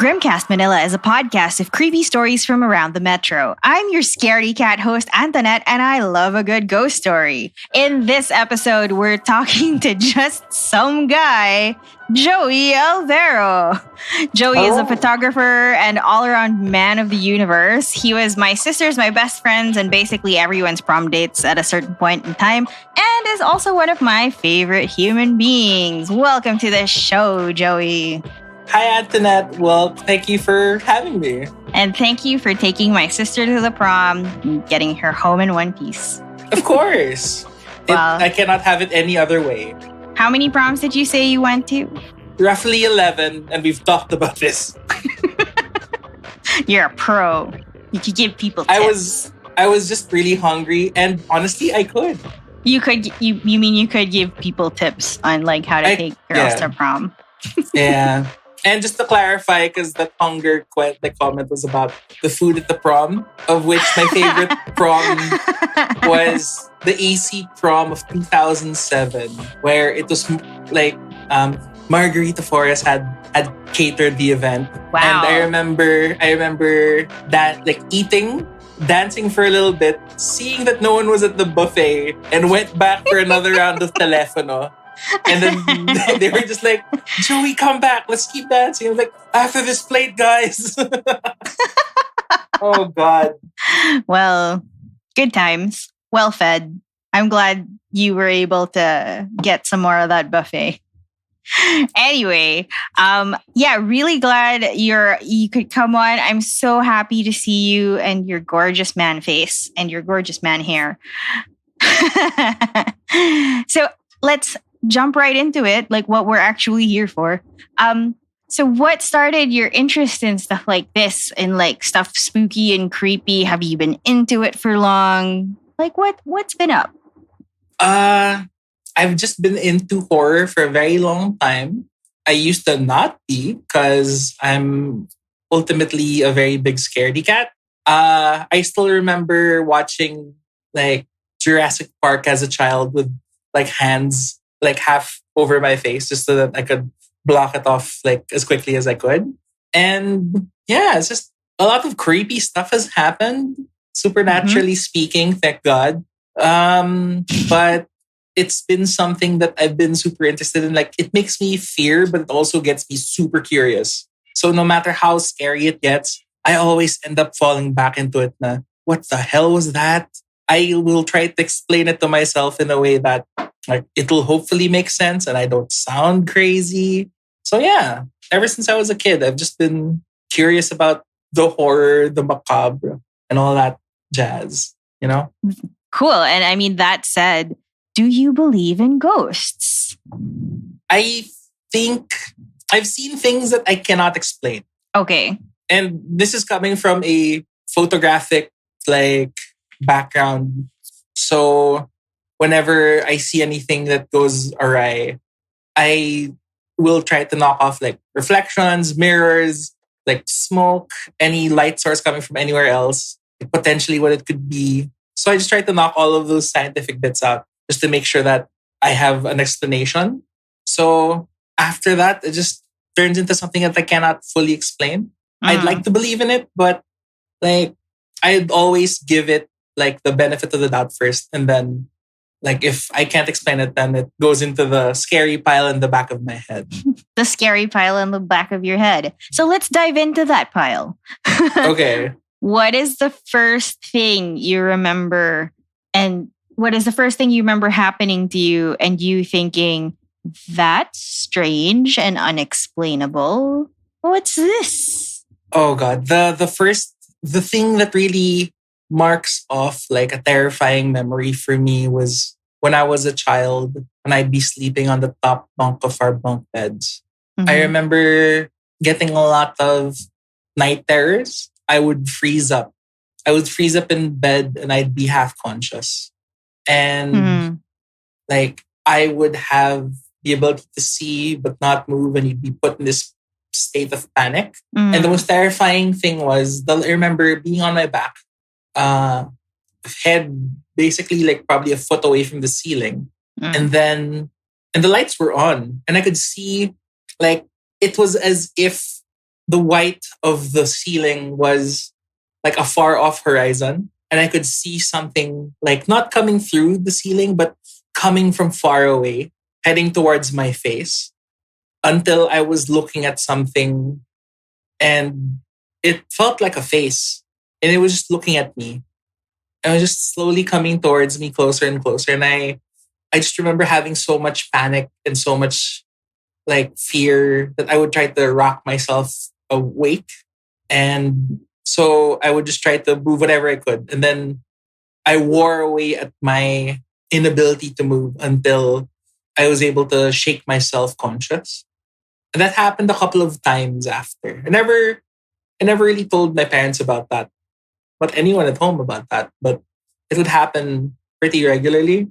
Grimcast Manila is a podcast of creepy stories from around the metro. I'm your scaredy cat host, Antoinette, and I love a good ghost story. In this episode, we're talking to just some guy, Joey Alvero. Joey is a photographer and all-around man of the universe. He was my sister's, my best friends, and basically everyone's prom dates at a certain point in time, and is also one of my favorite human beings. Welcome to the show, Joey. Hi, Antoinette. Well, thank you for having me. And thank you for taking my sister to the prom and getting her home in one piece. Of course. Well, I cannot have it any other way. How many proms did you say you went to? Roughly 11, and we've talked about this. You're a pro. You could give people tips. I was just really hungry, and honestly, I could. You mean you could give people tips on like how to take girls to prom? Yeah. And just to clarify, because that hunger comment was about the food at the prom, of which my favorite prom was the AC prom of 2007, where it was like Margarita Forest had catered the event. Wow. And I remember that dancing for a little bit, seeing that no one was at the buffet, and went back for another round of telefono. And then they were just like, Joey, come back. Let's keep dancing. I was like, after this plate, guys. Oh, God. Well, good times. Well fed. I'm glad you were able to get some more of that buffet. Anyway, really glad you could come on. I'm so happy to see you and your gorgeous man face and your gorgeous man hair. So let's jump right into it, like what we're actually here for. So what started your interest in stuff like this and like stuff spooky and creepy? Have you been into it for long? Like what's been up? I've just been into horror for a very long time. I used to not be because I'm ultimately a very big scaredy cat. I still remember watching like Jurassic Park as a child with like hands like half over my face just so that I could block it off like as quickly as I could. And yeah, it's just a lot of creepy stuff has happened, supernaturally speaking, thank God. But it's been something that I've been super interested in. Like it makes me fear, but it also gets me super curious. So no matter how scary it gets, I always end up falling back into it na, what the hell was that? I will try to explain it to myself in a way that like it'll hopefully make sense and I don't sound crazy. So yeah, ever since I was a kid, I've just been curious about the horror, the macabre, and all that jazz, you know? Cool. And I mean, that said, do you believe in ghosts? I think I've seen things that I cannot explain. Okay. And this is coming from a photographic like background. So whenever I see anything that goes awry, I will try to knock off like reflections, mirrors, like smoke, any light source coming from anywhere else, potentially what it could be. So I just try to knock all of those scientific bits out just to make sure that I have an explanation. So after that, it just turns into something that I cannot fully explain. I'd like to believe in it, but like I'd always give it like the benefit of the doubt first, and then like if I can't explain it, then it goes into the scary pile in the back of my head. The scary pile in the back of your head. So let's dive into that pile. Okay. What is the first thing you remember, and what is the first thing you remember happening to you and you thinking, that's strange and unexplainable? What's this? Oh God. The thing that really marks off like a terrifying memory for me was when I was a child and I'd be sleeping on the top bunk of our bunk beds. I remember getting a lot of night terrors. I would freeze up. I would freeze up in bed and I'd be half conscious. And like I would have the ability to see but not move, and you'd be put in this state of panic. And the most terrifying thing was I remember being on my back, head basically like probably a foot away from the ceiling. And the lights were on and I could see like it was as if the white of the ceiling was like a far off horizon. And I could see something like not coming through the ceiling, but coming from far away, heading towards my face until I was looking at something and it felt like a face. And it was just looking at me. And it was just slowly coming towards me closer and closer. And I just remember having so much panic and so much like fear that I would try to rock myself awake. And so I would just try to move whatever I could. And then I wore away at my inability to move until I was able to shake myself conscious. And that happened a couple of times after. I never really told my parents about that, not anyone at home about that, but it would happen pretty regularly.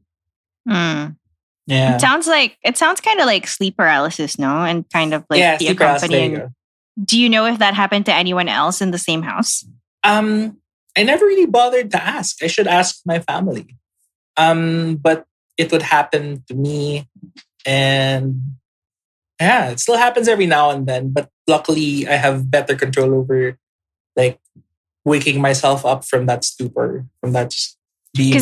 Mm. Yeah. It sounds kind of like sleep paralysis, no? And kind of like Yeah, the sleep paralysis. There you accompanying. go. Do you know if that happened to anyone else in the same house? I never really bothered to ask. I should ask my family. But it would happen to me, and yeah, it still happens every now and then. But luckily, I have better control over like waking myself up from that stupor, from that just Because being.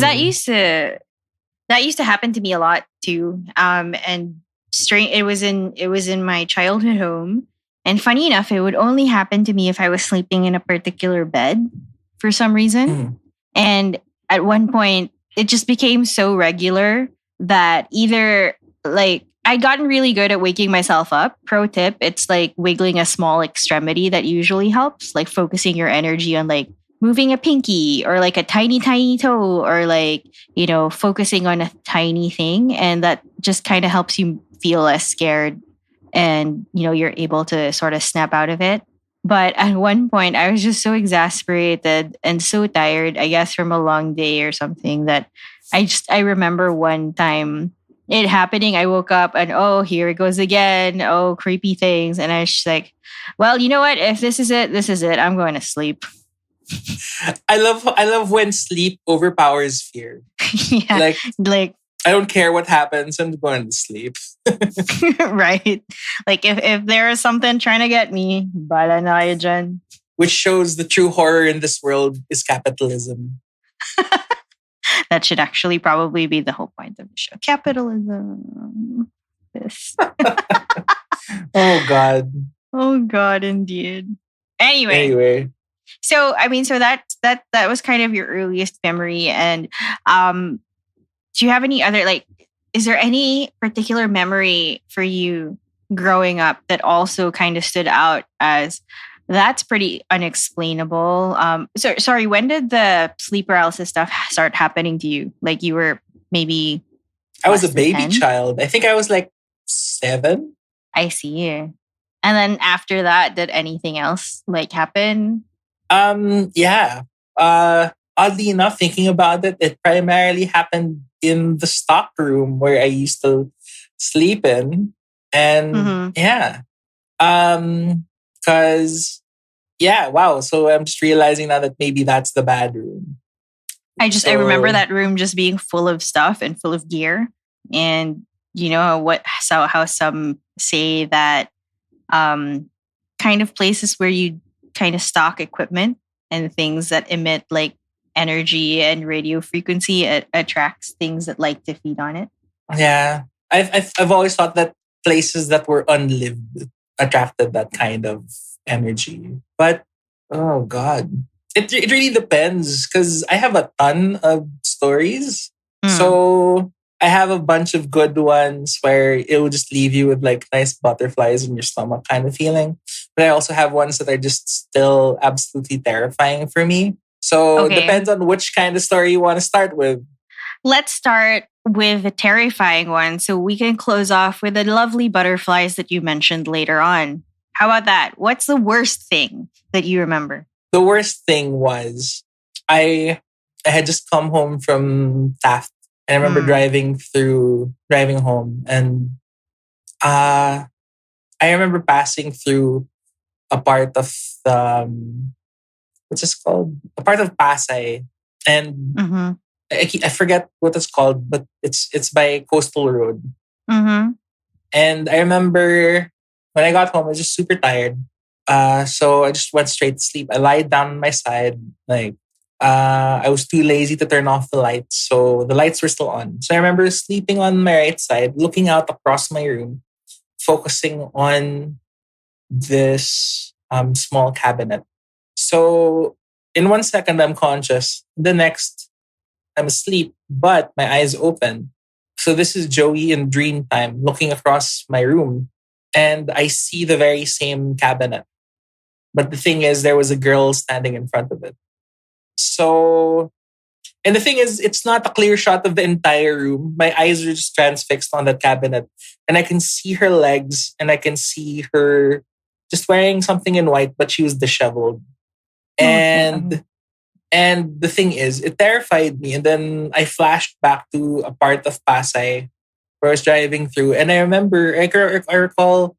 that used to happen to me a lot too. And strange. It was in my childhood home, and funny enough, it would only happen to me if I was sleeping in a particular bed for some reason. Mm. And at one point, it just became so regular that either like I'd gotten really good at waking myself up. Pro tip, it's like wiggling a small extremity that usually helps, like focusing your energy on like moving a pinky or like a tiny, tiny toe or like, focusing on a tiny thing. And that just kind of helps you feel less scared and, you're able to sort of snap out of it. But at one point, I was just so exasperated and so tired, I guess, from a long day or something that I remember one time it happening. I woke up and, oh, here it goes again. Oh, creepy things. And I was just like, well, you know what? If this is it, this is it. I'm going to sleep. I love when sleep overpowers fear. Yeah. Like I don't care what happens. I'm going to sleep. Right. Like if there is something trying to get me, bala na kayo dyan. Which shows the true horror in this world is capitalism. That should actually probably be the whole point of the show. Capitalism. This. Oh God. Oh God, indeed. Anyway. So that was kind of your earliest memory. And do you have any other is there any particular memory for you growing up that also kind of stood out as that's pretty unexplainable? Sorry, when did the sleep paralysis stuff start happening to you? Like you were maybe I was a less than baby 10? child. I think I was like 7. I see. And then after that, did anything else happen? Yeah. Oddly enough, thinking about it, it primarily happened in the stock room where I used to sleep in. And yeah. Cause yeah, wow. So I'm just realizing now that maybe that's the bad room. I remember that room just being full of stuff and full of gear. And how some say that kind of places where you kind of stock equipment and things that emit energy and radio frequency, it attracts things that like to feed on it. Yeah. I've always thought that places that were unlived attracted that kind of energy. But oh God. It really depends because I have a ton of stories. So I have a bunch of good ones where it will just leave you with nice butterflies in your stomach kind of feeling. But I also have ones that are just still absolutely terrifying for me. So it depends on which kind of story you want to start with. Let's start with the terrifying one so we can close off with the lovely butterflies that you mentioned later on. How about that? What's the worst thing that you remember? The worst thing was I had just come home from Taft. And I remember driving home. And I remember passing through a part of what's this called? A part of Pasay. And I forget what it's called, but it's by Coastal Road. And I remember when I got home, I was just super tired. So I just went straight to sleep. I lied down on my side. I was too lazy to turn off the lights. So the lights were still on. So I remember sleeping on my right side, looking out across my room, focusing on this small cabinet. So in 1 second, I'm conscious. The next, I'm asleep, but my eyes open. So this is Joey in dream time looking across my room. And I see the very same cabinet. But the thing is, there was a girl standing in front of it. So, and the thing is, it's not a clear shot of the entire room. My eyes are just transfixed on that cabinet. And I can see her legs and I can see her just wearing something in white, but she was disheveled. Oh, no. And the thing is, it terrified me. And then I flashed back to a part of Pasay where I was driving through. And I remember, I recall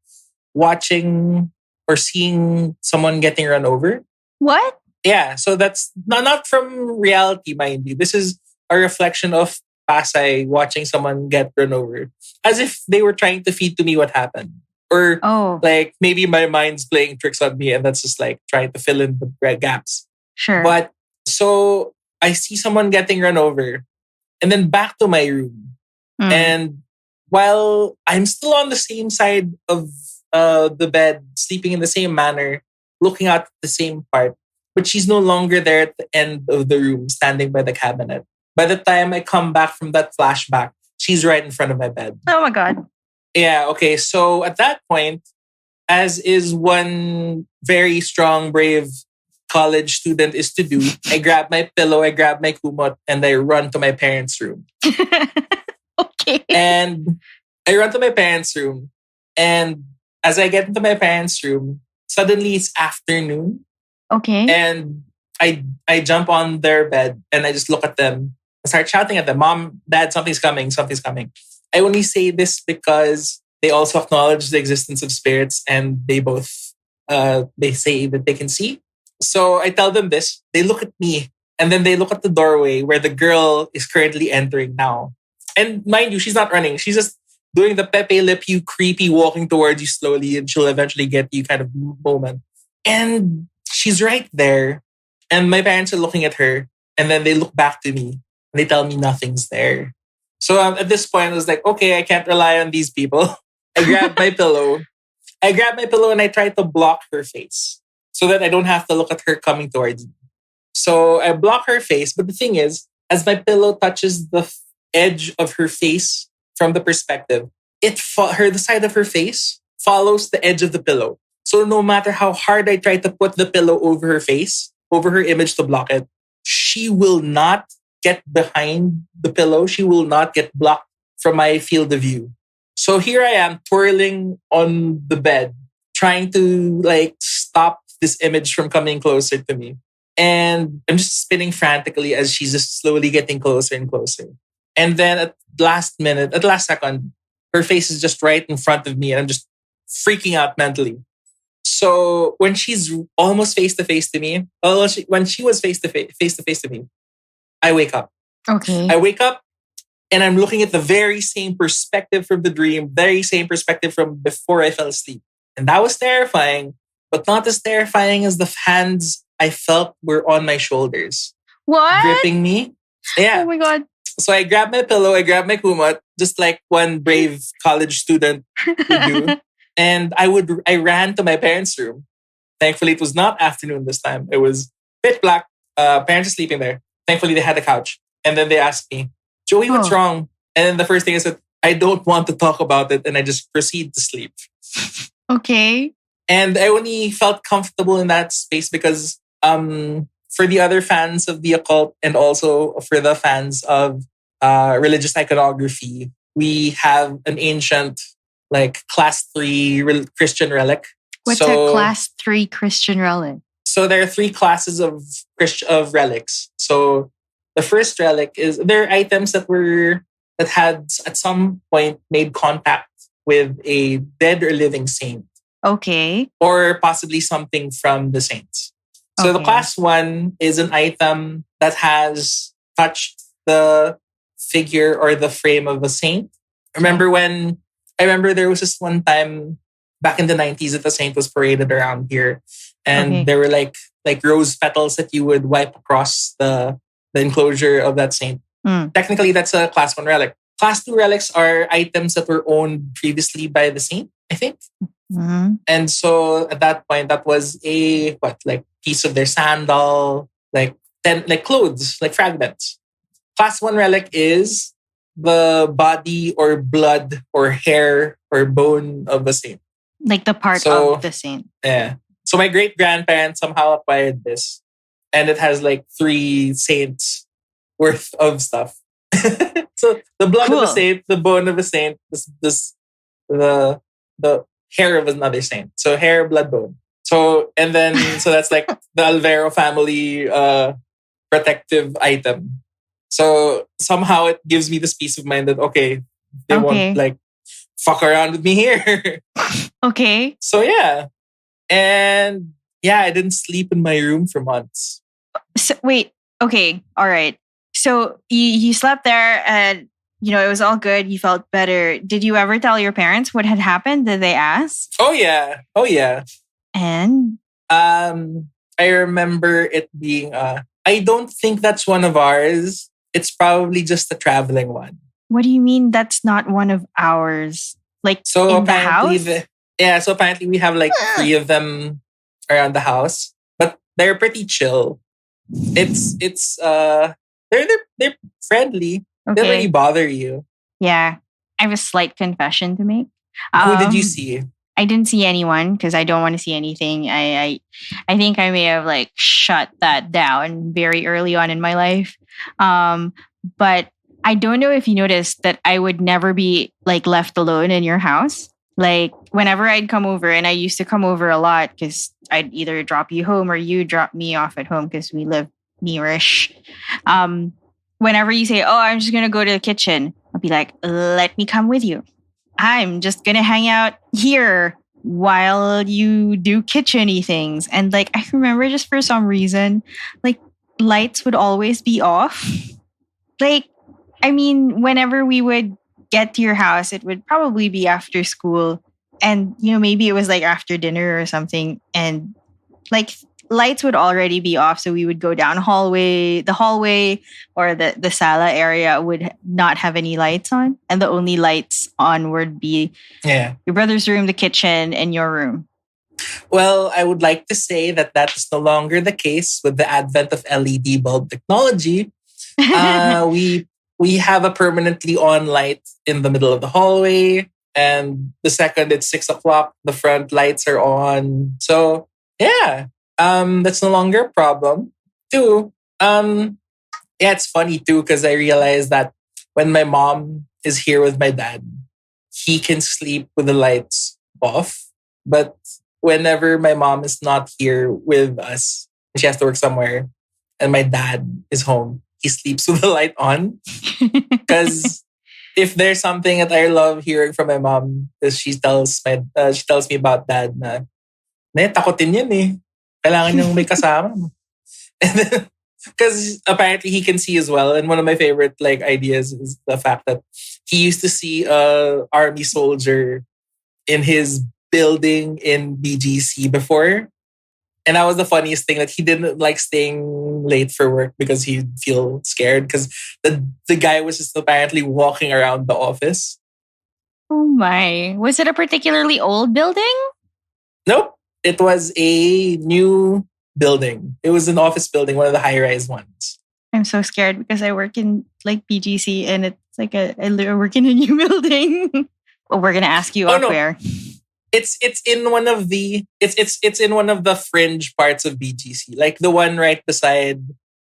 watching or seeing someone getting run over. What? Yeah, so that's not from reality, mind you. This is a reflection of Pasay watching someone get run over. As if they were trying to feed to me what happened. Or Oh, like maybe my mind's playing tricks on me and that's just like trying to fill in the gaps. sure. But so I see someone getting run over and then back to my room. Mm. And while I'm still on the same side of the bed, sleeping in the same manner, looking out at the same part, but she's no longer there at the end of the room, standing by the cabinet. By the time I come back from that flashback, she's right in front of my bed. Oh my God. Yeah, okay. So at that point, as is one very strong, brave college student is to do, I grab my pillow, I grab my kumot, and I run to my parents' room. Okay. And I run to my parents' room. And as I get into my parents' room, suddenly it's afternoon. Okay. And I jump on their bed and I just look at them. I start shouting at them, Mom, Dad, something's coming, something's coming. I only say this because they also acknowledge the existence of spirits and they both they say that they can see. So I tell them this. They look at me and then they look at the doorway where the girl is currently entering now. And mind you, she's not running. She's just doing the Pepe Le Pew creepy walking towards you slowly and she'll eventually get you kind of moment. And she's right there. And my parents are looking at her and then they look back to me and they tell me nothing's there. So at this point, I was like, okay, I can't rely on these people. I grabbed my pillow. I grabbed my pillow and I tried to block her face so that I don't have to look at her coming towards me. So I block her face. But the thing is, as my pillow touches the edge of her face from the perspective, the side of her face follows the edge of the pillow. So no matter how hard I try to put the pillow over her face, over her image to block it, she will not get behind the pillow. She will not get blocked from my field of view. So here I am twirling on the bed, trying to like stop this image from coming closer to me. And I'm just spinning frantically as she's just slowly getting closer and closer. And then at the last second, her face is just right in front of me and I'm just freaking out mentally. So when she's almost face to face to me, when she was face to face to me, I wake up. Okay. I wake up and I'm looking at the very same perspective from the dream, very same perspective from before I fell asleep. And that was terrifying, but not as terrifying as the hands I felt were on my shoulders, What? gripping me. Yeah. Oh my God. So I grabbed my pillow, I grabbed my kumot, just like one brave college student would do. And I ran to my parents' room. Thankfully, it was not afternoon this time. It was pitch black. Parents are sleeping there. Thankfully, they had a couch. And then they asked me, Joey, what's Oh. wrong? And then the first thing I said, I don't want to talk about it. And I just proceed to sleep. Okay. And I only felt comfortable in that space because for the other fans of the occult and also for the fans of religious iconography, we have an ancient, like class 3 Christian relic. What's a class 3 Christian relic? So there are 3 classes of relics. So the first relic is there are items that had at some point made contact with a dead or living saint, Okay. or possibly something from the saints. So the Okay. class 1 is an item that has touched the figure or the frame of a saint. I remember there was this one time back in the 90s that the saint was paraded around here. And Okay. there were like rose petals that you would wipe across the enclosure of that saint. Mm. Technically, that's a class 1 relic. Class 2 relics are items that were owned previously by the saint, I think. Mhm. And so at that point, that was a like piece of their sandal, like clothes, like fragments. Class 1 relic is the body or blood or hair or bone of a saint. Like the part So of the saint. yeah. So my great grandparents somehow acquired this, and it has like 3 saints worth of stuff. So the blood of a Cool. saint, the bone of a saint, the the hair of another saint. So hair, blood, bone. So and then so that's like the Alvero family protective item. So somehow it gives me this peace of mind that okay, they Okay. won't like fuck around with me here. Okay. So yeah. And yeah, I didn't sleep in my room for months. So, wait. Okay. All right. So you slept there and it was all good. You felt better. Did you ever tell your parents what had happened? Did they ask? Oh yeah. Oh yeah. And I remember it being I don't think that's one of ours. It's probably just a traveling one. what do you mean that's not one of ours? Like So in the apparently house? so apparently we have like 3 of them around the house. But they're pretty chill. It's they're friendly. They don't really Okay. bother you. Yeah. I have a slight confession to make. Who did you see? I didn't see anyone because I don't want to see anything. I think I may have like shut that down very early on in my life. But I don't know if you noticed that I would never be like left alone in your house. Like whenever I'd come over, and I used to come over a lot because I'd either drop you home or you drop me off at home because we live nearish. Whenever you say, "Oh, I'm just gonna go to the kitchen," I'll be like, "Let me come with you. I'm just gonna hang out here while you do kitchen-y things." And like I remember just for some reason, like lights would always be off. Like, I mean, whenever we would get to your house, it would probably be after school. And maybe it was like after dinner or something. And like lights would already be off. So we would go down the hallway or the sala area would not have any lights on. And the only lights on would be Yeah. your brother's room, the kitchen, and your room. Well, I would like to say that is no longer the case with the advent of LED bulb technology. We have a permanently on light in the middle of the hallway, and the second it's 6 o'clock, the front lights are on. So yeah, that's no longer a problem. Two, yeah, it's funny too because I realized that when my mom is here with my dad, he can sleep with the lights off, but whenever my mom is not here with us, she has to work somewhere, and my dad is home, he sleeps with the light on. Because if there's something that I love hearing from my mom, is she tells me about dad na, takotin yun eh. Kailangan niyang may kasama. Because apparently he can see as well. And one of my favorite like ideas is the fact that he used to see a army soldier in his building in BGC before. And that was the funniest thing, that he didn't like staying late for work because he'd feel scared because the guy was just apparently walking around the office. Oh my. Was it a particularly old building? Nope. It was a new building. It was an office building, one of the high-rise ones. I'm so scared because I work in like BGC and it's like I work in a new building. Well, we're gonna ask you up no. where. It's in one of the it's in one of the fringe parts of BGC, like the one right beside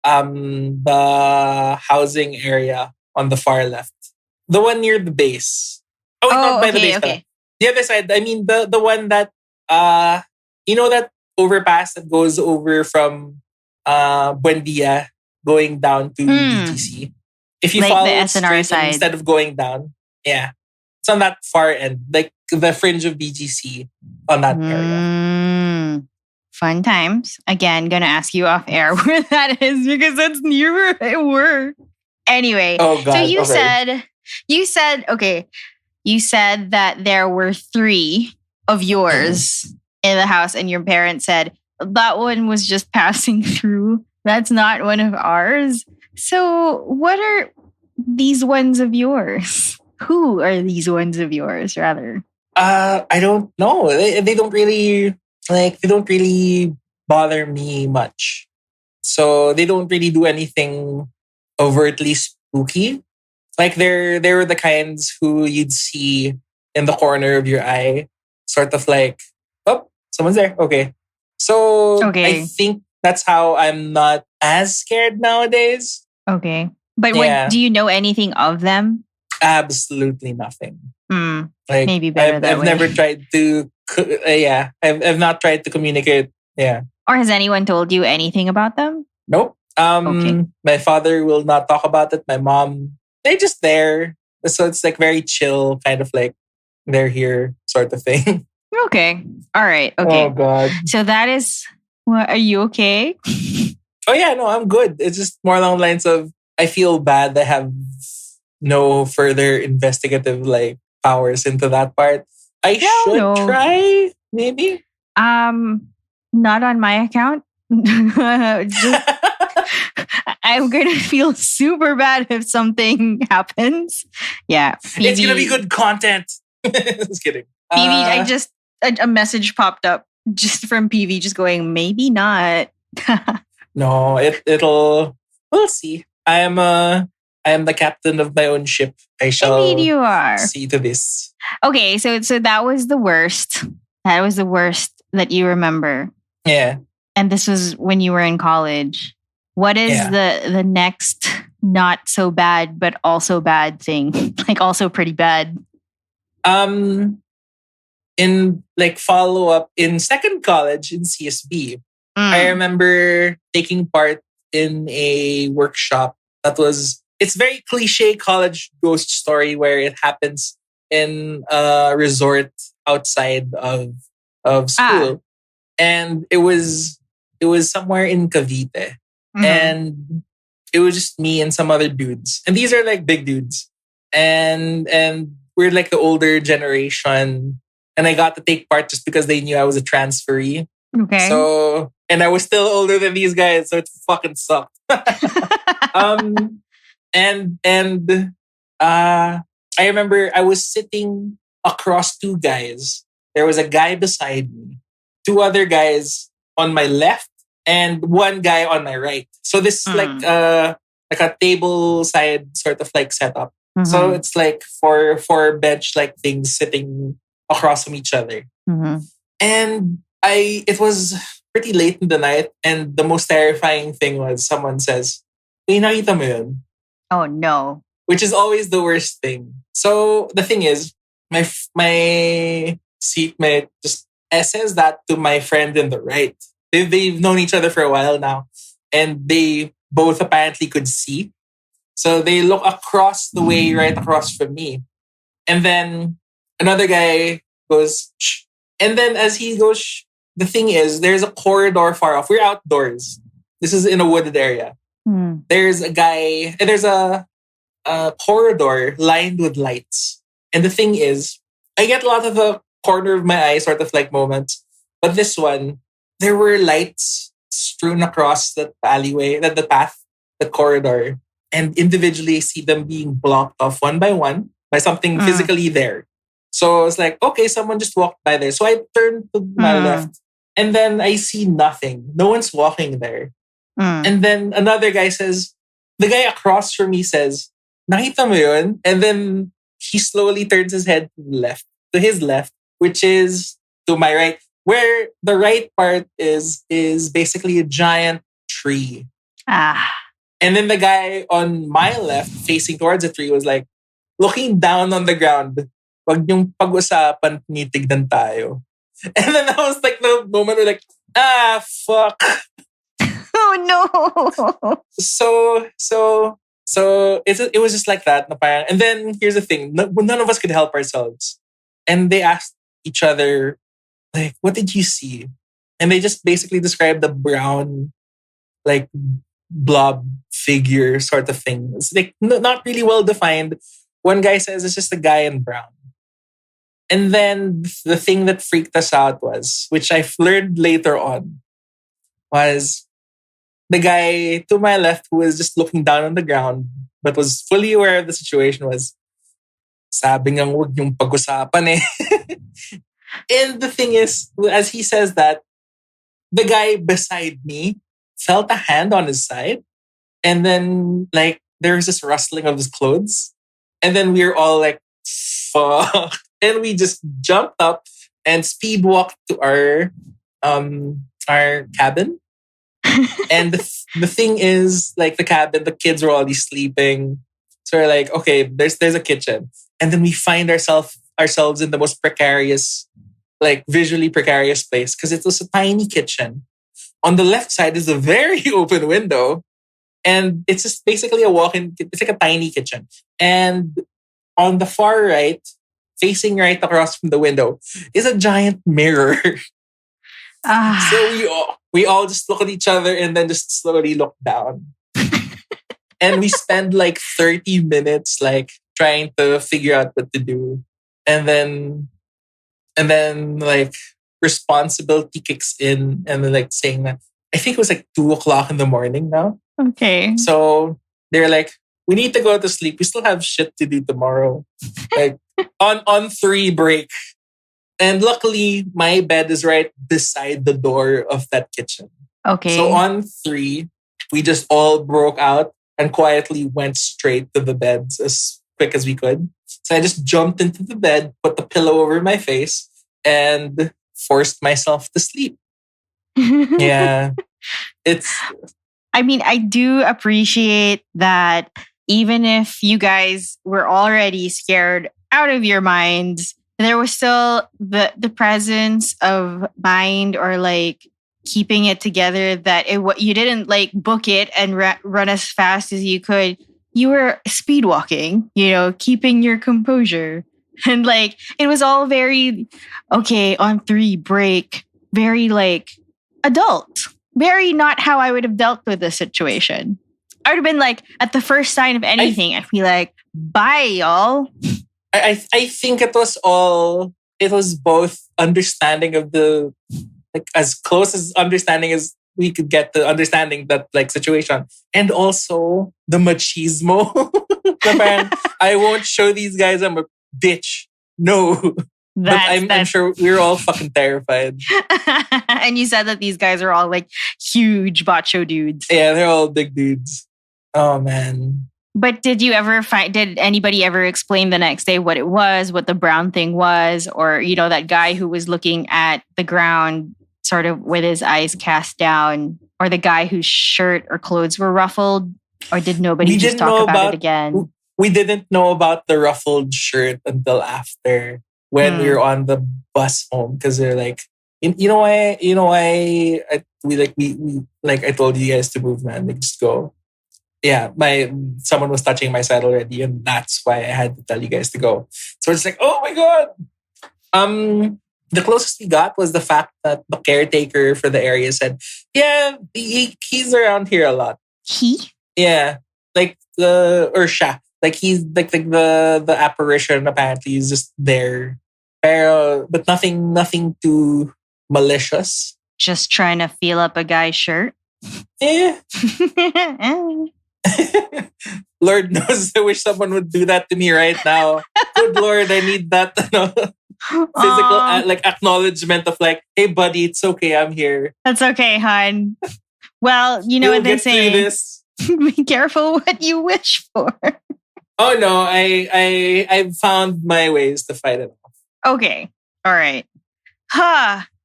the housing area on the far left, the one near the base. Oh, wait, not by the base. Okay. The other side. I mean the one that that overpass that goes over from Buendia going down to BGC. If you like follow the it SNR straight side instead of going down, yeah, it's on that far end, like the fringe of BGC on that area. Fun times. Again, gonna ask you off air where that is because that's near where I work. Anyway, oh God, so you okay. said you said that there were 3 of yours in the house and your parents said, that one was just passing through. That's not one of ours. So what are these ones of yours? Who are these ones of yours, rather? I don't know. They don't really they don't really bother me much. So they don't really do anything overtly spooky. Like they're the kinds who you'd see in the corner of your eye, sort of like, oh, someone's there. Okay. So I Okay. think that's how I'm not as scared nowadays. Okay. But Yeah. do you know anything of them? Absolutely nothing. Like Maybe better that I've way. never tried to. I've not tried to communicate. Yeah. Or has anyone told you anything about them? Nope. Okay. My father will not talk about it. My mom, they're just there. So it's like very chill, kind of like they're here sort of thing. Okay. All right. Okay. Oh God. So that is. Are you okay? Oh yeah, no, I'm good. It's just more along the lines of I feel bad. I have no further investigative like powers into that part. I should try, maybe. Not on my account. Just, I'm gonna feel super bad if something happens. Yeah, Phoebe, it's gonna be good content. Just kidding. Phoebe, I just a message popped up just from PV, just going maybe not. No, it'll. We'll see. I am the captain of my own ship. I shall. Indeed, you are. See to this. Okay, so that was the worst. That was the worst that you remember. Yeah. And this was when you were in college. What is the next not so bad but also bad thing? Like also pretty bad. In like follow up in second college in CSB, I remember taking part in a workshop that was it's very cliche college ghost story where it happens in a resort outside of school. And it was somewhere in Cavite. And it was just me and some other dudes. And these are like big dudes. And we're like the older generation. And I got to take part just because they knew I was a transferee. Okay. So and I was still older than these guys, so it fucking sucked. I remember I was sitting across two guys. There was a guy beside me, two other guys on my left, and one guy on my right. So this is like a table side sort of like setup. So it's like four bench like things sitting across from each other. And it was pretty late in the night, and the most terrifying thing was someone says, "May nakita mo yun?" Oh no. Which is always the worst thing. So the thing is, my seatmate just says that to my friend in the right. They've known each other for a while now, and they both apparently could see. So they look across the way, right across from me. And then another guy goes, shh. And then as he goes, shh, the thing is, there's a corridor far off. We're outdoors. This is in a wooded area. There's a guy, and there's a corridor lined with lights. And the thing is, I get a lot of the corner of my eye sort of like moments. But this one, there were lights strewn across the alleyway, the path, the corridor. And individually see them being blocked off one by something physically there. So it's like, okay, someone just walked by there. So I turned to my left and then I see nothing. No one's walking there. And then another guy says, the guy across from me says, nakita mo yun? And then he slowly turns his head to his left, which is to my right, where the right part is basically a giant tree. And then the guy on my left, facing towards the tree, was like, looking down on the ground. Wag niyong pag-usapan, tinitignan tayo. And then that was like the moment where like, fuck. Oh no. So it was just like that. And then here's the thing. None of us could help ourselves. And they asked each other, like, what did you see? And they just basically described the brown, like, blob figure sort of thing. It's like not really well defined. One guy says it's just a guy in brown. And then the thing that freaked us out was, which I've learned later on, was the guy to my left who was just looking down on the ground but was fully aware of the situation was, sabi ngang wag yung pag-usapan eh. And the thing is, as he says that, the guy beside me felt a hand on his side. And then like there was this rustling of his clothes. And then we were all like, fuck. And we just jumped up and speed walked to our cabin. And the thing is, like the cabin, the kids were already sleeping. So we're like, okay, there's a kitchen. And then we find ourselves in the most precarious, like visually precarious place because it was a tiny kitchen. On the left side is a very open window. And it's just basically it's like a tiny kitchen. And on the far right, facing right across from the window, is a giant mirror. So we all just look at each other and then just slowly look down. And we spend like 30 minutes like trying to figure out what to do. And then like responsibility kicks in and then like saying that I think it was like 2 o'clock in the morning now. Okay. So they're like, we need to go to sleep. We still have shit to do tomorrow. Like on 3 break. And luckily my bed is right beside the door of that kitchen. Okay. So on 3, we just all broke out and quietly went straight to the beds as quick as we could. So I just jumped into the bed, put the pillow over my face, and forced myself to sleep. Yeah. I mean, I do appreciate that even if you guys were already scared out of your minds, there was still the presence of mind or like keeping it together that you didn't like book it and run as fast as you could. You were speed walking, keeping your composure. And like, it was all very, okay, on 3 break, very like adult, very not how I would have dealt with the situation. I would have been like, at the first sign of anything, I'd be like, bye, y'all. I think it was both understanding of the, like as close as understanding as we could get to understanding that like situation. And also the machismo. I won't show these guys I'm a bitch. No. But I'm sure we're all fucking terrified. And you said that these guys are all like huge macho dudes. Yeah, they're all big dudes. Oh man. But did anybody ever explain the next day what it was, what the brown thing was, or, that guy who was looking at the ground sort of with his eyes cast down, or the guy whose shirt or clothes were ruffled, or did nobody just talk about it again? We didn't know about the ruffled shirt until after when we were on the bus home because they're like, you know why I told you guys to move, man, like just go. Yeah, someone was touching my side already, and that's why I had to tell you guys to go. So it's like, oh my god. The closest we got was the fact that the caretaker for the area said, yeah, he's around here a lot. He? Yeah. Like siya. Like he's like the apparition apparently is just there. But nothing too malicious. Just trying to feel up a guy's shirt. Yeah. Lord knows I wish someone would do that to me right now. Good Lord, I need that physical like acknowledgement of like, hey buddy, it's okay, I'm here. That's okay, hon. Well, you know what they say. Be careful what you wish for. Oh no, I've found my ways to fight it off. Okay. All right.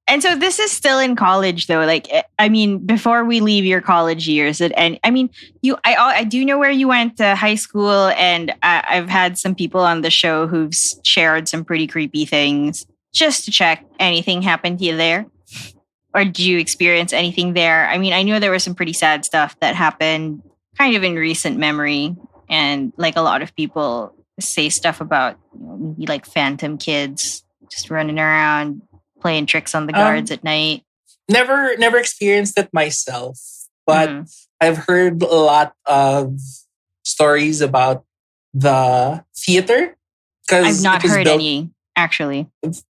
And so this is still in college though. Like, I mean, before we leave your college years, and I mean, I do know where you went to high school, and I've had some people on the show who've shared some pretty creepy things. Just to check, anything happened to you there? Or did you experience anything there? I mean, I know there was some pretty sad stuff that happened kind of in recent memory. And like a lot of people say stuff about maybe like phantom kids just running around, playing tricks on the guards at night. Never experienced it myself, but I've heard a lot of stories about the theater. I've not heard any. actually.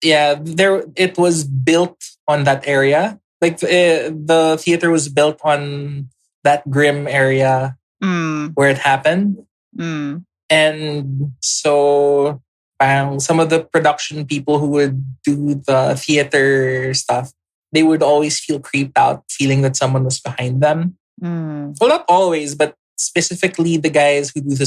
Yeah, there it was built on that area. Like the theater was built on that grim area Mm, where it happened. mm, And so some of the production people who would do the theater stuff, they would always feel creeped out, feeling that someone was behind them. mm, Well, not always, but specifically the guys who do the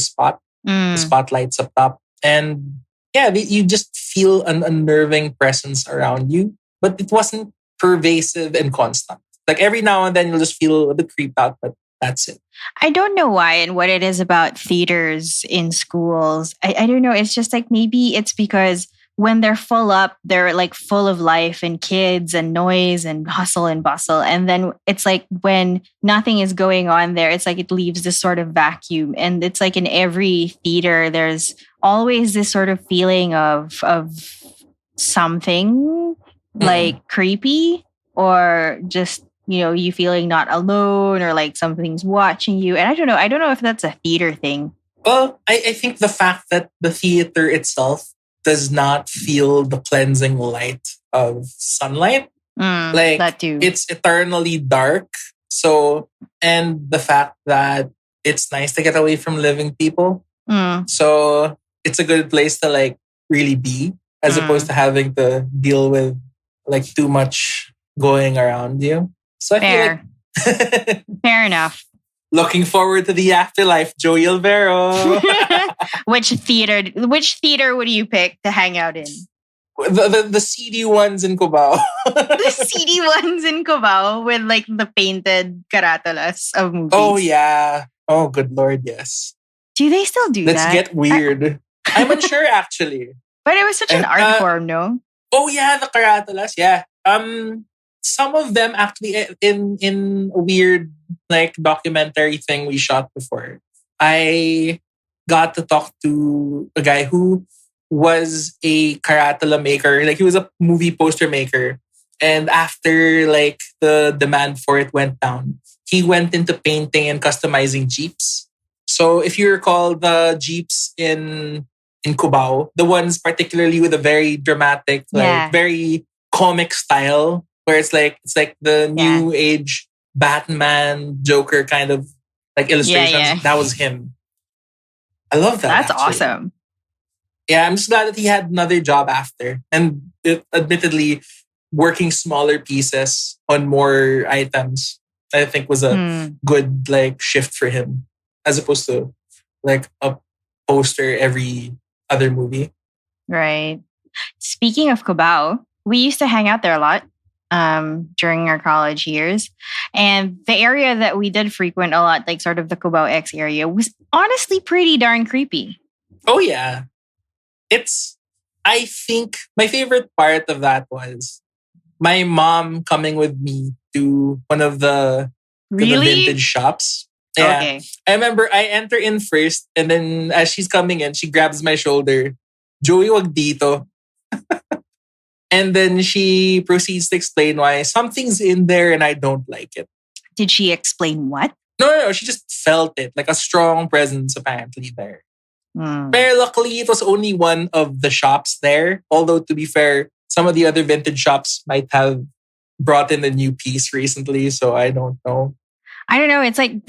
mm. spotlights up top. And yeah, you just feel an unnerving presence around you, but it wasn't pervasive and constant. Like every now and then you'll just feel a bit creeped out, but that's it. I don't know why and what it is about theaters in schools. I don't know. It's just like maybe it's because when they're full up, they're like full of life and kids and noise and hustle and bustle. And then it's like when nothing is going on there, it's like it leaves this sort of vacuum. And it's like in every theater, there's always this sort of feeling of something like creepy or just you feeling not alone or like something's watching you. And I don't know if that's a theater thing. Well, I think the fact that the theater itself does not feel the cleansing light of sunlight, like That too. it's eternally dark. So, and the fact that it's nice to get away from living people. Mm, So it's a good place to like really be, as opposed to having to deal with like too much going around you. So I fair. feel like Fair enough. looking forward to the afterlife, Joey Alvero. Which theater would you pick to hang out in? The CD ones in Cubao. The CD ones in Cubao with like the painted caratolas of movies. Oh yeah. Oh good lord, yes. Do they still do Let's that? get weird. I'm unsure actually. But it was such an art form, no? Oh yeah, the karatolas. Yeah. Some of them actually in a weird like documentary thing we shot before. I got to talk to a guy who was a karatola maker. Like he was a movie poster maker. And after like the demand for it went down, he went into painting and customizing Jeeps. So if you recall the Jeeps in Cubao, the ones particularly with a very dramatic, like very comic style, where it's like the new age Batman Joker kind of like illustrations. Yeah. That was him. I love that. That's actually. awesome. Yeah, I'm just glad that he had another job after. And admittedly, working smaller pieces on more items, I think was a good like shift for him. As opposed to like a poster every other movie. Right. Speaking of Cubao, we used to hang out there a lot during our college years. And the area that we did frequent a lot, like sort of the Cubao X area, was honestly pretty darn creepy. Oh, yeah. I think my favorite part of that was my mom coming with me to one of the vintage shops. Yeah. Okay. I remember I enter in first and then as she's coming in, she grabs my shoulder. Joey, wag dito. And then she proceeds to explain why something's in there and I don't like it. Did she explain what? No. She just felt it. Like a strong presence apparently there. But luckily, it was only one of the shops there. Although, to be fair, some of the other vintage shops might have brought in a new piece recently. So I don't know. I don't know. It's like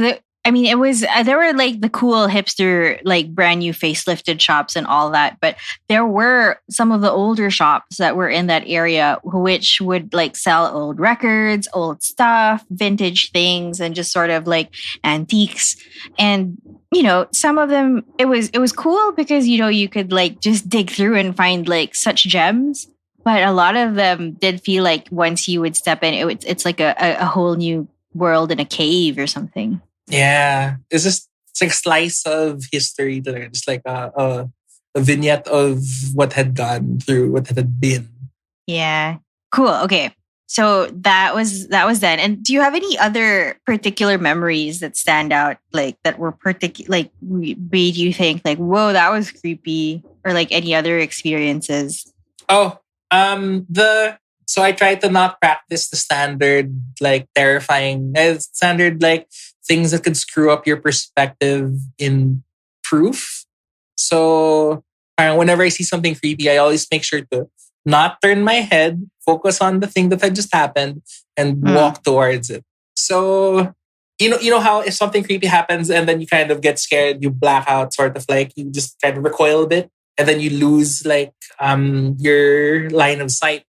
it was, there were like the cool hipster, like brand new facelifted shops and all that. But there were some of the older shops that were in that area, which would like sell old records, old stuff, vintage things, and just sort of like antiques. And, some of them, it was cool because, you could like just dig through and find like such gems. But a lot of them did feel like once you would step in, it's like a whole new world in a cave or something. Yeah, it's like a slice of history there. Just like a vignette of what had gone through, what had been. Yeah, cool. Okay, so that was then. And do you have any other particular memories that stand out, like that were like made you think like, whoa, that was creepy, or like any other experiences? Oh, so I tried to not practice the standard like terrifying standard like things that could screw up your perspective in proof. So whenever I see something creepy, I always make sure to not turn my head, focus on the thing that had just happened, and Mm. walk towards it. So you know how if something creepy happens and then you kind of get scared, you black out, sort of like you just kind of recoil a bit, and then you lose like your line of sight.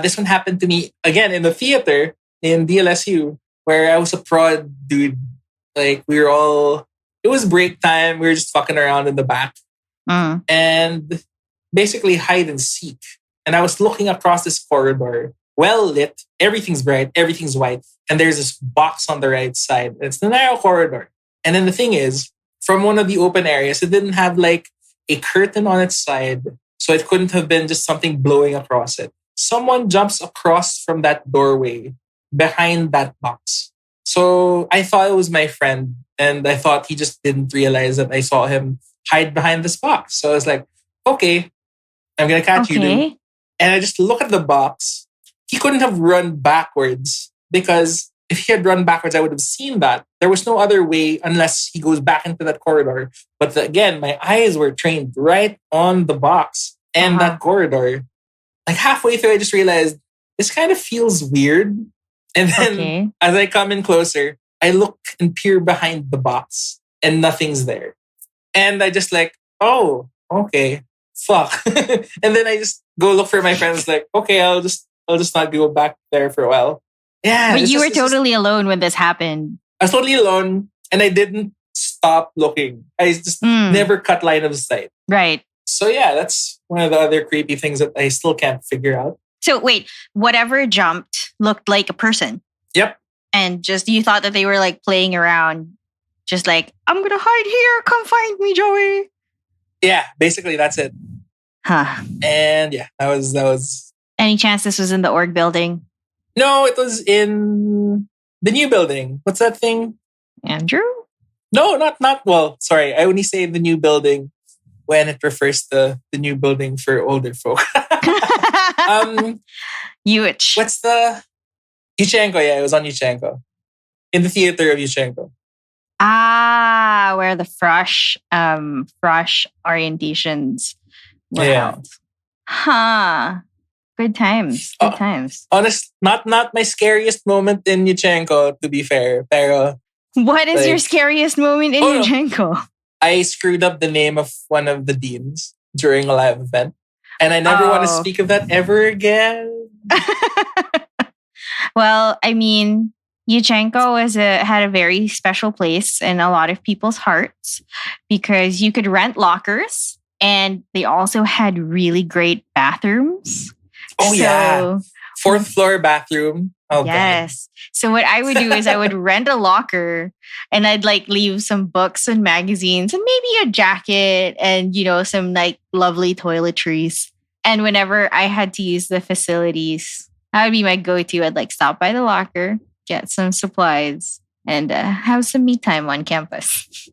This one happened to me again in the theater in DLSU where I was a prod dude. Like we were all, it was break time. We were just fucking around in the back Mm. and basically hide and seek. And I was looking across this corridor, well lit, everything's bright, everything's white. And there's this box on the right side. It's the narrow corridor. And then the thing is, from one of the open areas, it didn't have like a curtain on its side. So it couldn't have been just something blowing across it. Someone jumps across from that doorway behind that box. So I thought it was my friend. And I thought he just didn't realize that I saw him hide behind this box. So I was like, okay, I'm going to catch you, dude. Okay. And I just look at the box. He couldn't have run backwards because if he had run backwards, I would have seen that. There was no other way unless he goes back into that corridor. But again, my eyes were trained right on the box and that corridor. Like halfway through, I just realized this kind of feels weird. And then as I come in closer, I look and peer behind the box and nothing's there. And I just like, oh, okay, fuck. And then I just go look for my friends. Like, okay, I'll just not go back there for a while. Yeah, but you were totally alone when this happened. I was totally alone, and I didn't stop looking. I just never cut line of sight. Right. So yeah, that's one of the other creepy things that I still can't figure out. So wait, whatever jumped looked like a person. Yep. And just you thought that they were like playing around, just like, I'm gonna hide here, come find me, Joey. Yeah, basically that's it. Huh. And yeah, that was. Any chance this was in the org building? No, it was in the new building. What's that thing? Andrew? No, not well, sorry. I only say the new building when it refers to the new building for older folk. Yuch. What's the Yuchenko? Yeah, it was on Yuchenko. In the theater of Yuchenko. Ah, where the Frosh orientations were held. Huh. Good times. Good times. Honest, not my scariest moment in Yuchenko, to be fair. Pero what is your scariest moment in Yuchenko? No. I screwed up the name of one of the deans during a live event. And I never want to speak of that ever again. Well, I mean, Yuchenko had a very special place in a lot of people's hearts because you could rent lockers and they also had really great bathrooms. Oh, yeah. 4th floor bathroom. Oh, yes. God. So what I would do is I would rent a locker and I'd like leave some books and magazines and maybe a jacket and, some like lovely toiletries. And whenever I had to use the facilities, that would be my go-to. I'd like stop by the locker, get some supplies, and have some me time on campus.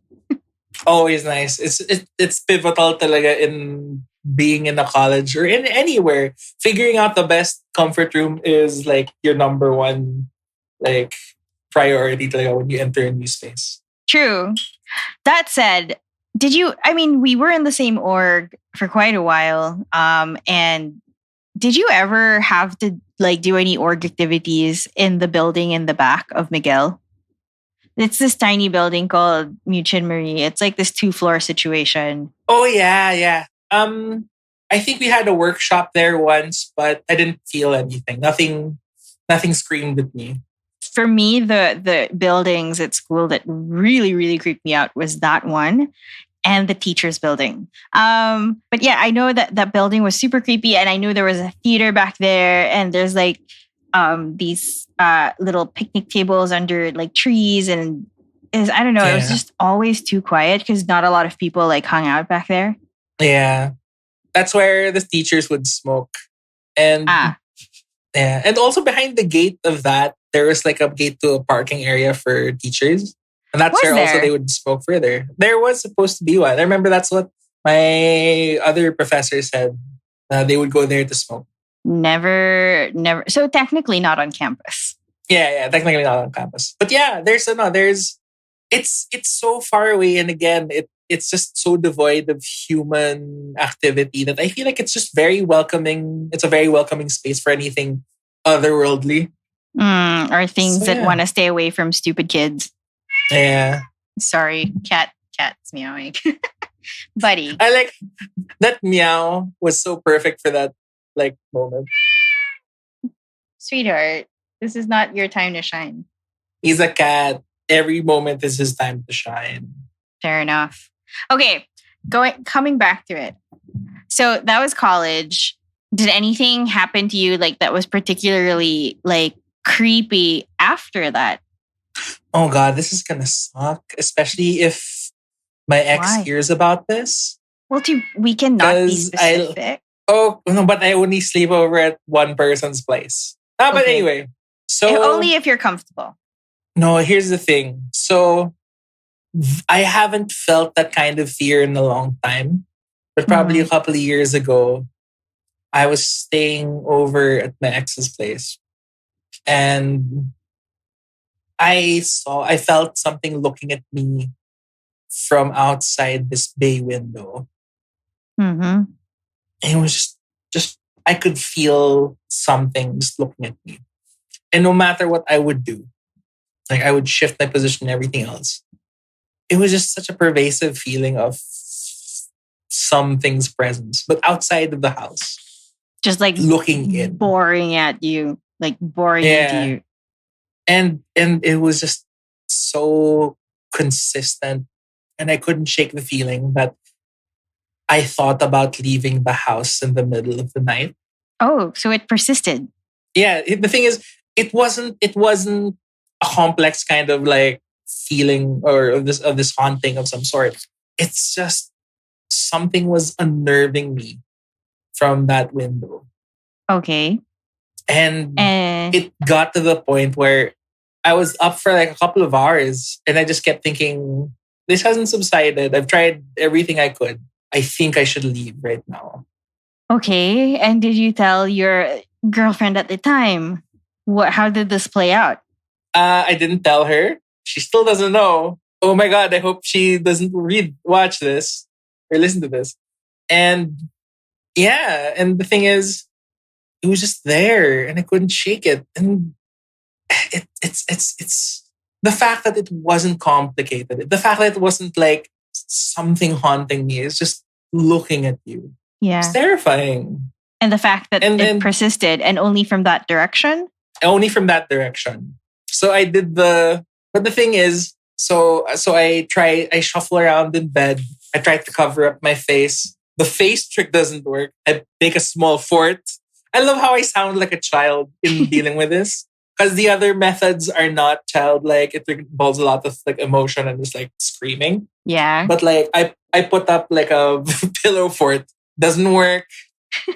Always nice. It's pivotal talaga in being in a college or in anywhere. Figuring out the best comfort room is like your number one like priority talaga when you enter a new space. True. That said, we were in the same org for quite a while. And did you ever have to like do any org activities in the building in the back of Miguel? It's this tiny building called Muchin Marie. It's like this 2-floor situation. Oh yeah. I think we had a workshop there once, but I didn't feel anything. Nothing screamed at me. For me, the buildings at school that really, really creeped me out was that one and the teacher's building. But yeah, I know that building was super creepy, and I knew there was a theater back there, and there's like these little picnic tables under like trees, and I don't know, it was just always too quiet because not a lot of people like hung out back there. Yeah, that's where the teachers would smoke, and and also behind the gate of that there was like a gate to a parking area for teachers. And that's where also they would smoke further. There was supposed to be one. I remember that's what my other professor said. They would go there to smoke. Never. So technically not on campus. Yeah, technically not on campus. But yeah, it's so far away. And again, it it's just so devoid of human activity that I feel like it's just very welcoming. It's a very welcoming space for anything otherworldly. Or things So that want yeah. to stay away from stupid kids. Yeah. Sorry, cat's meowing. Buddy. I like that meow was so perfect for that like moment. Sweetheart, this is not your time to shine. He's a cat. Every moment is his time to shine. Fair enough. Okay, coming back to it. So that was college. Did anything happen to you like that was particularly like creepy after that? Oh God, this is gonna suck, especially if my ex Why? hears about this. Well, we cannot be 'Cause I specific. oh no, but I only sleep over at one person's place. But Okay. anyway, so Only if you're comfortable. no, here's the thing. So I haven't felt that kind of fear in a long time, but probably a couple of years ago, I was staying over at my ex's place, and I felt something looking at me from outside this bay window. Mm-hmm. And it was just I could feel something just looking at me. And no matter what I would do, like I would shift my position and everything else. It was just such a pervasive feeling of something's presence, but outside of the house. Just like looking in. boring at you. Like boring into you. And it was just so consistent. And I couldn't shake the feeling that I thought about leaving the house in the middle of the night. Oh, so it persisted. Yeah, the thing is, it wasn't a complex kind of like feeling or of this haunting of some sort. It's just something was unnerving me from that window. Okay. And it got to the point where I was up for like a couple of hours and I just kept thinking, this hasn't subsided. I've tried everything I could. I think I should leave right now. Okay. And did you tell your girlfriend at the time? How did this play out? I didn't tell her. She still doesn't know. Oh my God, I hope she doesn't watch this or listen to this. And yeah, and the thing is, it was just there and I couldn't shake it. And it's the fact that it wasn't complicated. The fact that it wasn't like something haunting me. It's just looking at you. Yeah. It's terrifying. And the fact that it persisted and only from that direction? Only from that direction. So I did but the thing is, so I shuffle around in bed. I try to cover up my face. The face trick doesn't work. I make a small fort. I love how I sound like a child in dealing with this. Because the other methods are not childlike. It involves a lot of like emotion and just like screaming. Yeah. But like I put up like a pillow fort. Doesn't work.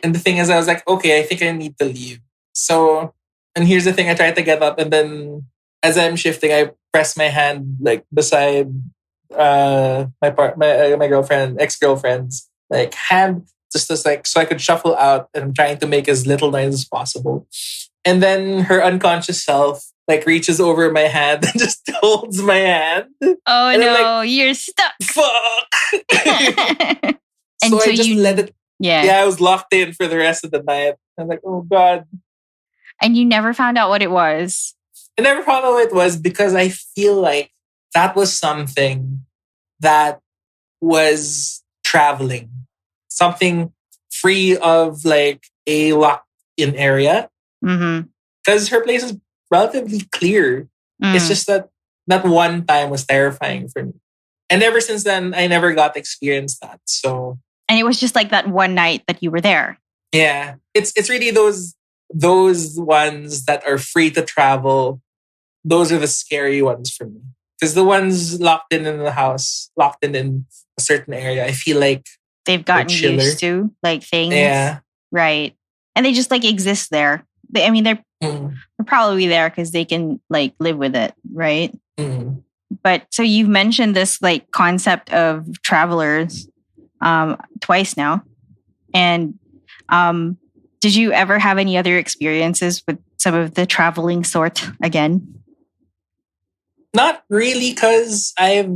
And the thing is, I was like, okay, I think I need to leave. So, and here's the thing: I tried to get up, and then as I'm shifting, I press my hand like beside my girlfriend, ex-girlfriend's like hand, just as like so I could shuffle out, and I'm trying to make as little noise as possible. And then her unconscious self like reaches over my hand and just holds my hand. Oh and no, you're stuck. Fuck. And so I just let it. Yeah, I was locked in for the rest of the night. I'm like, oh God. And you never found out what it was. I never found out what it was because I feel like that was something that was traveling. Something free of like a locked in area. Because her place is relatively clear. It's just that one time was terrifying for me. And ever since then, I never got to experience that. So, and it was just like that one night that you were there. Yeah. It's really those ones that are free to travel. Those are the scary ones for me. Because the ones locked in the house, locked in a certain area, I feel like they've gotten used to like things. Yeah. Right. And they just like exist there. They're probably there because they can like live with it, right? But so you've mentioned this like concept of travelers twice now. And did you ever have any other experiences with some of the traveling sort again? Not really, because I've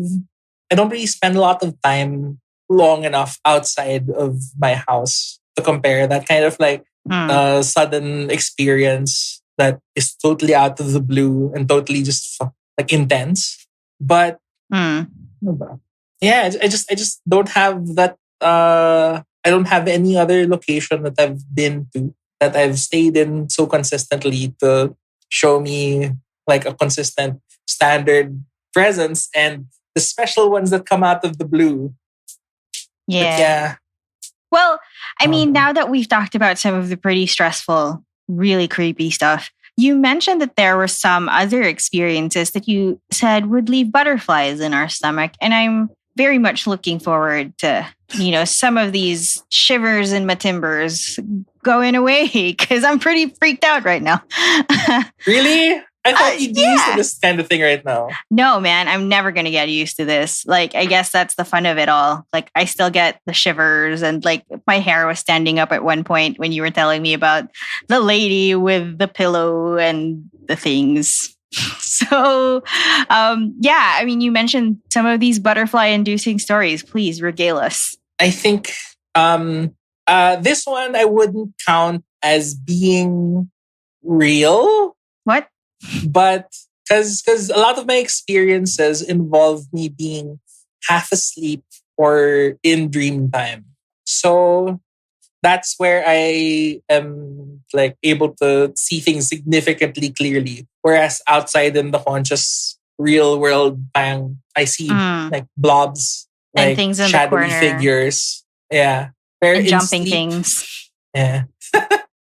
I don't really spend a lot of time long enough outside of my house to compare that kind of like sudden experience that is totally out of the blue and totally just like intense. But ano ba? Yeah, I just don't have that. I don't have any other location that I've been to that I've stayed in so consistently to show me like a consistent standard presence and the special ones that come out of the blue. But Yeah. yeah, Well, I mean, um, now that we've talked about some of the pretty stressful, really creepy stuff, you mentioned that there were some other experiences that you said would leave butterflies in our stomach. And I'm very much looking forward to, some of these shivers in my timbers going away because I'm pretty freaked out right now. really? I thought you'd be used to Yeah. this kind of thing right now. No, man, I'm never going to get used to this. Like, I guess that's the fun of it all. Like, I still get the shivers, and like, my hair was standing up at one point when you were telling me about the lady with the pillow and the things. So, yeah, I mean, you mentioned some of these butterfly inducing stories. Please regale us. I think this one I wouldn't count as being real, What? but because a lot of my experiences involve me being half asleep or in dream time. So that's where I am like able to see things significantly clearly. Whereas outside in the conscious real world, I see Mm. like blobs, And like things in the shadowy corner. figures. Yeah. Where And in jumping sleep, things. yeah.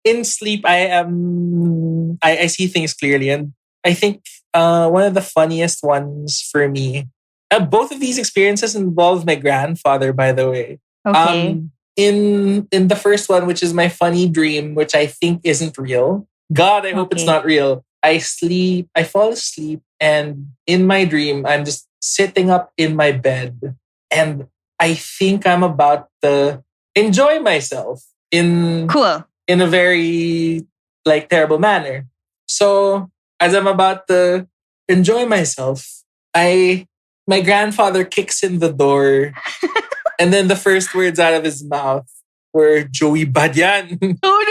In sleep, I see things clearly, and I think one of the funniest ones for me. Both of these experiences involve my grandfather, by the way. Okay. In the first one, which is my funny dream, which I think isn't real. God, I hope it's Okay. not real. I fall asleep, and in my dream, I'm just sitting up in my bed, and I think I'm about to enjoy myself Cool. in a very like terrible manner. So as I'm about to enjoy myself, I my grandfather kicks in the door, and then the first words out of his mouth were Joey Badyan. Oh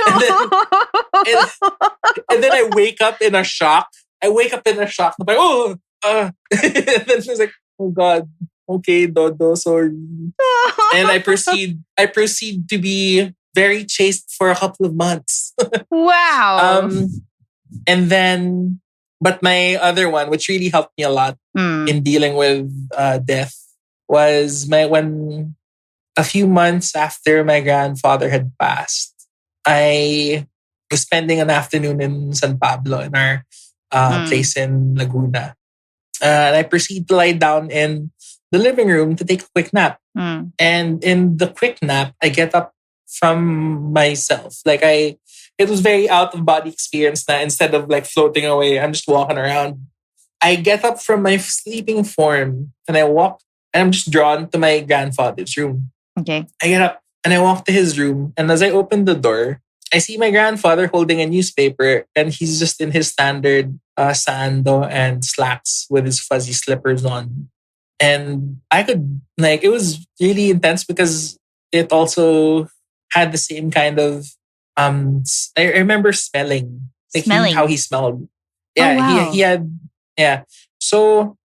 And then I wake up in a shock. I wake up in a shock. I'm like, oh, and then she's like, oh God, okay, Dodo, sorry. no. And I proceed to be very chaste for a couple of months. Wow. Um, and then, but my other one, which really helped me a lot in dealing with death, was my when a few months after my grandfather had passed, I was spending an afternoon in San Pablo in our place in Laguna. And I proceed to lie down in the living room to take a quick nap. And in the quick nap, I get up from myself. It was very out of body experience now. Instead of like floating away, I'm just walking around. I get up from my sleeping form and I walk, and I'm just drawn to my grandfather's room. Okay. I get up and I walk to his room. And as I open the door, I see my grandfather holding a newspaper, and he's just in his standard sando and slacks with his fuzzy slippers on. And I could, like, it was really intense because it also had the same kind of, I remember smelling, like Smelling. how he smelled. Oh, Yeah, wow. he had, yeah. So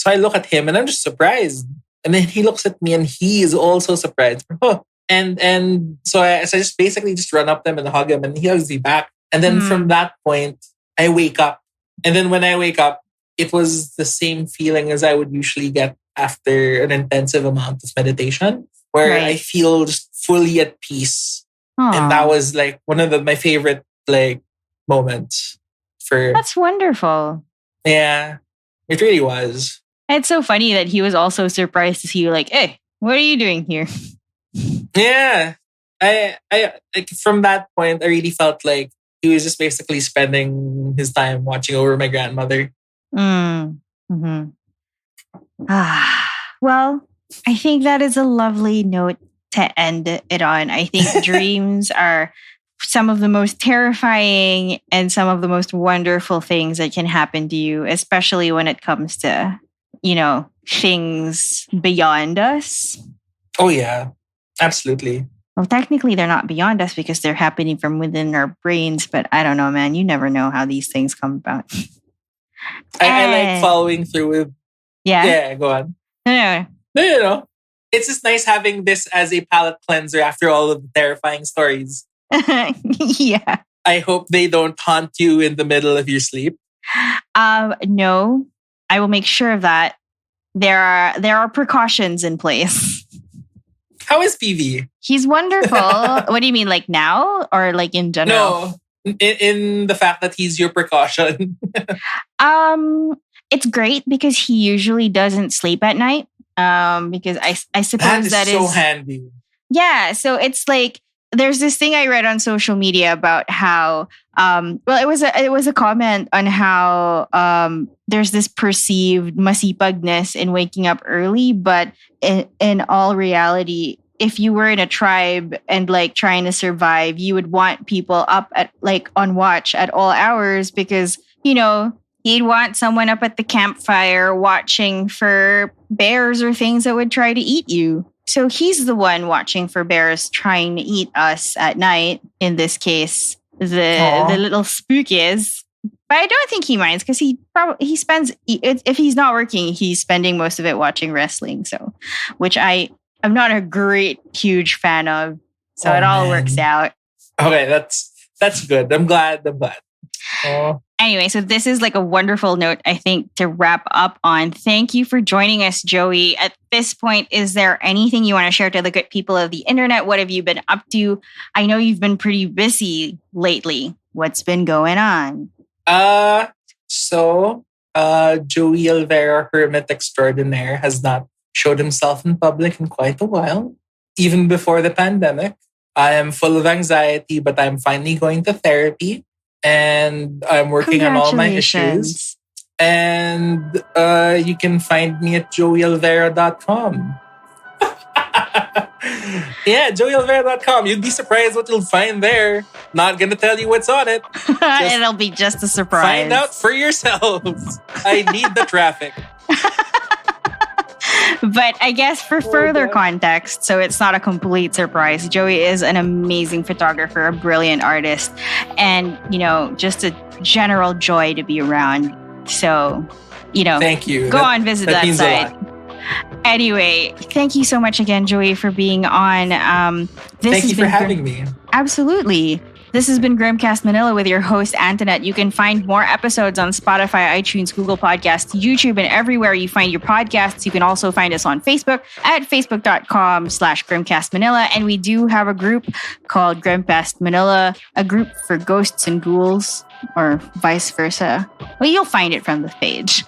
I look at him and I'm just surprised. And then he looks at me and he is also surprised. Oh. So I just basically just run up to him and hug him, and he hugs me back. And then from that point, I wake up. And then when I wake up, it was the same feeling as I would usually get after an intensive amount of meditation, where I Right. feel just fully at peace. And that Aw. was like one of my favorite like moments for That's wonderful. yeah, it really was. It's so funny that he was also surprised to see you like, hey, what are you doing here? Yeah. I like from that point I really felt like he was just basically spending his time watching over my grandmother. Mm-hmm. Well, I think that is a lovely note to end it on. I think dreams are some of the most terrifying and some of the most wonderful things that can happen to you, especially when it comes to, things beyond us. Oh, yeah. Absolutely. Well, technically, they're not beyond us because they're happening from within our brains. But I don't know, man. You never know how these things come about. I like following through with. Yeah. Yeah, go on. No. No. It's just nice having this as a palate cleanser after all of the terrifying stories. Yeah. I hope they don't haunt you in the middle of your sleep. No. I will make sure of that. There are precautions in place. How is PV? He's wonderful. What do you mean, like now or like in general? No, in the fact that he's your precaution. It's great because he usually doesn't sleep at night. Because I suppose that is so handy. Yeah, so it's like there's this thing I read on social media about how it was a comment on how there's this perceived masipagness in waking up early, but in all reality, if you were in a tribe and like trying to survive, you would want people up at like on watch at all hours because, you know, you'd want someone up at the campfire watching for bears or things that would try to eat you. So he's the one watching for bears trying to eat us at night. In this case, the little spookies. But I don't think he minds because he spends, if he's not working, he's spending most of it watching wrestling. So, which I'm not a huge fan of. So it all works out. Okay, that's good. I'm glad. Anyway, so this is like a wonderful note, I think, to wrap up on. Thank you for joining us, Joey. At this point, is there anything you want to share to the good people of the internet? What have you been up to? I know you've been pretty busy lately. What's been going on? So Joey Alvero, hermit extraordinaire, has not showed himself in public in quite a while. Even before the pandemic, I am full of anxiety, but I'm finally going to therapy. And I'm working on all my issues. And you can find me at joeyalvero.com. Yeah, joeyalvero.com. You'd be surprised what you'll find there. Not going to tell you what's on it. It'll be just a surprise. Find out for yourselves. I need the traffic. But I guess for further context, so it's not a complete surprise, Joey is an amazing photographer, a brilliant artist, and, you know, just a general joy to be around. So, you know, thank you. Go on, visit that site. Anyway, thank you so much again, Joey, for being on. Thank you for having me. Absolutely. This has been Grimcast Manila with your host, Antoinette. You can find more episodes on Spotify, iTunes, Google Podcasts, YouTube, and everywhere you find your podcasts. You can also find us on Facebook at facebook.com/Grimcast Manila. And we do have a group called Grimcast Manila, a group for ghosts and ghouls, or vice versa. Well, you'll find it from the page.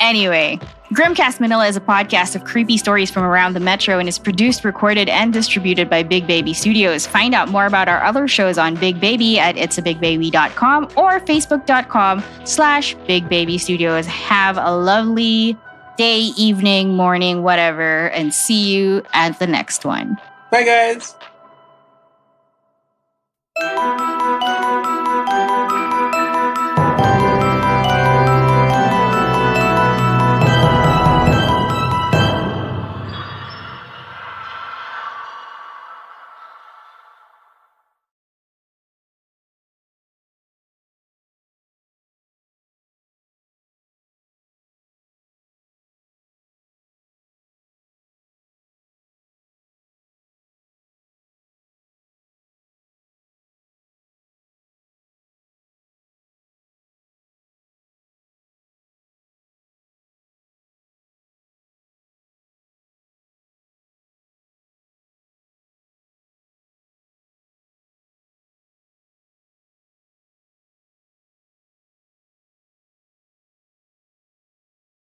Anyway, Grimcast Manila is a podcast of creepy stories from around the metro and is produced, recorded, and distributed by Big Baby Studios. Find out more about our other shows on Big Baby at itsabigbaby.com or facebook.com/Big Baby Studios. Have a lovely day, evening, morning, whatever, and see you at the next one. Bye, guys.